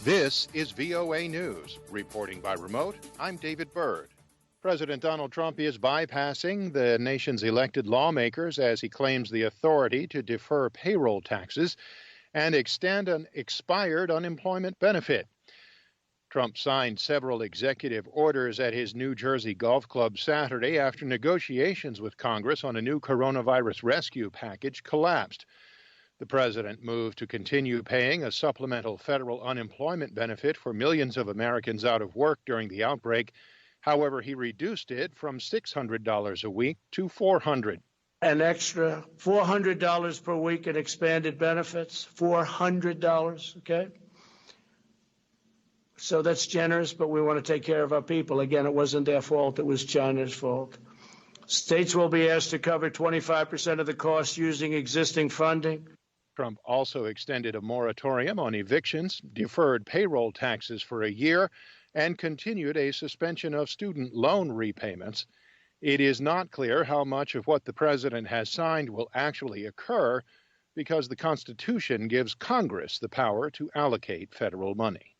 This is VOA News. Reporting by remote, I'm David Byrd. President Donald Trump is bypassing the nation's elected lawmakers as he claims the authority to defer payroll taxes and extend an expired unemployment benefit. Trump signed several executive orders at his New Jersey golf club Saturday after negotiations with Congress on a new coronavirus rescue package collapsed. The president moved to continue paying a supplemental federal unemployment benefit for millions of Americans out of work during the outbreak. However, he reduced it from $600 a week to $400. An extra $400 per week in expanded benefits, $400, okay? So that's generous, but we want to take care of our people. Again, it wasn't their fault, it was China's fault. States will be asked to cover 25% of the cost using existing funding. Trump also extended a moratorium on evictions, deferred payroll taxes for a year, and continued a suspension of student loan repayments. It is not clear how much of what the president has signed will actually occur because the Constitution gives Congress the power to allocate federal money.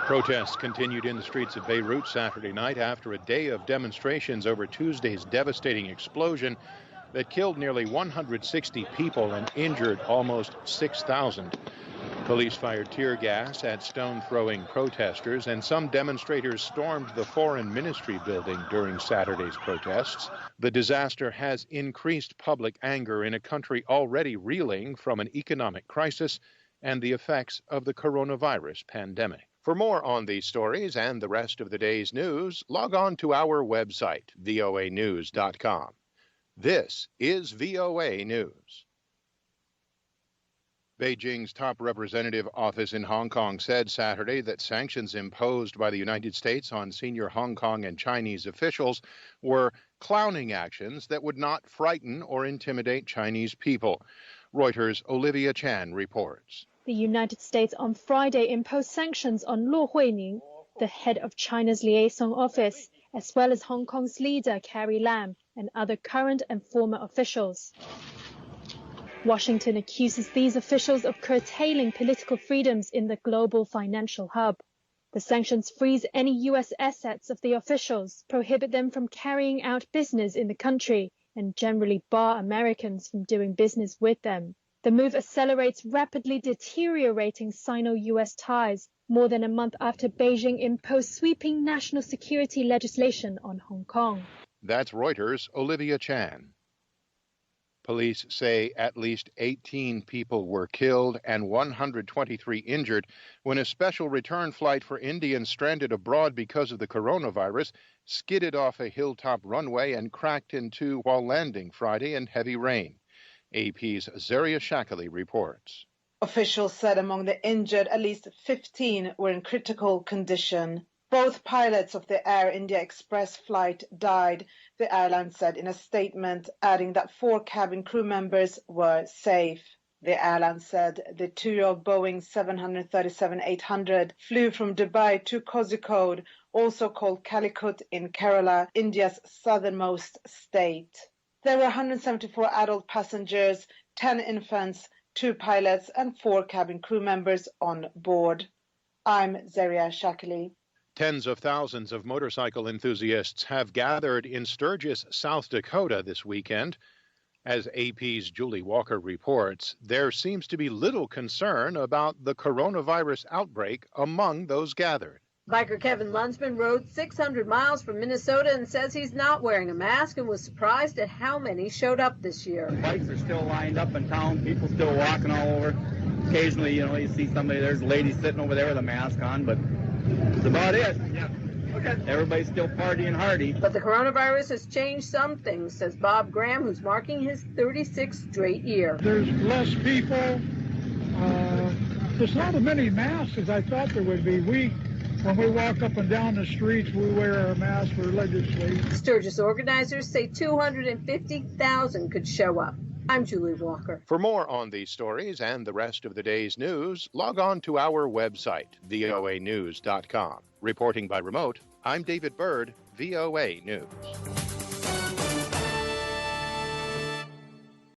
Protests continued in the streets of Beirut Saturday night after a day of demonstrations over Tuesday's devastating explosion that killed nearly 160 people and injured almost 6,000. Police fired tear gas at stone-throwing protesters, and some demonstrators stormed the Foreign Ministry building during Saturday's protests. The disaster has increased public anger in a country already reeling from an economic crisis and the effects of the coronavirus pandemic. For more on these stories and the rest of the day's news, log on to our website, voanews.com. This is VOA News. Beijing's top representative office in Hong Kong said Saturday that sanctions imposed by the United States on senior Hong Kong and Chinese officials were clowning actions that would not frighten or intimidate Chinese people. Reuters' Olivia Chan reports. The United States on Friday imposed sanctions on Luo Huining, the head of China's liaison office, as well as Hong Kong's leader Carrie Lam and other current and former officials. Washington accuses these officials of curtailing political freedoms in the global financial hub. The sanctions freeze any U.S. assets of the officials, prohibit them from carrying out business in the country, and generally bar Americans from doing business with them. The move accelerates rapidly deteriorating Sino-U.S. ties more than a month after Beijing imposed sweeping national security legislation on Hong Kong. That's Reuters' Olivia Chan. Police say at least 18 people were killed and 123 injured when a special return flight for Indians stranded abroad because of the coronavirus skidded off a hilltop runway and cracked in two while landing Friday in heavy rain. AP's Zaria Shakali reports. Officials said among the injured, at least 15 were in critical condition. Both pilots of the Air India Express flight died, the airline said in a statement, adding that 4 cabin crew members were safe. The airline said the 2-year-old Boeing 737-800 flew from Dubai to Kozhikode, also called Calicut in Kerala, India's southernmost state. There were 174 adult passengers, 10 infants, 2 pilots and 4 cabin crew members on board. I'm Zaria Shakali. Tens of thousands of motorcycle enthusiasts have gathered in Sturgis, South Dakota this weekend. As AP's Julie Walker reports, there seems to be little concern about the coronavirus outbreak among those gathered. Biker Kevin Lunsman rode 600 miles from Minnesota and says he's not wearing a mask and was surprised at how many showed up this year. Bikes are still lined up in town, people still walking all over. Occasionally, you see somebody, there's a lady sitting over there with a mask on, but that's about it. Yeah. Okay. Everybody's still partying hardy. But the coronavirus has changed some things, says Bob Graham, who's marking his 36th straight year. There's less people. There's not as many masks as I thought there would be. When we walk up and down the streets, we wear our masks religiously. Sturgis organizers say 250,000 could show up. I'm Julie Walker. For more on these stories and the rest of the day's news, log on to our website, voanews.com. Reporting by remote, I'm David Byrd, VOA News.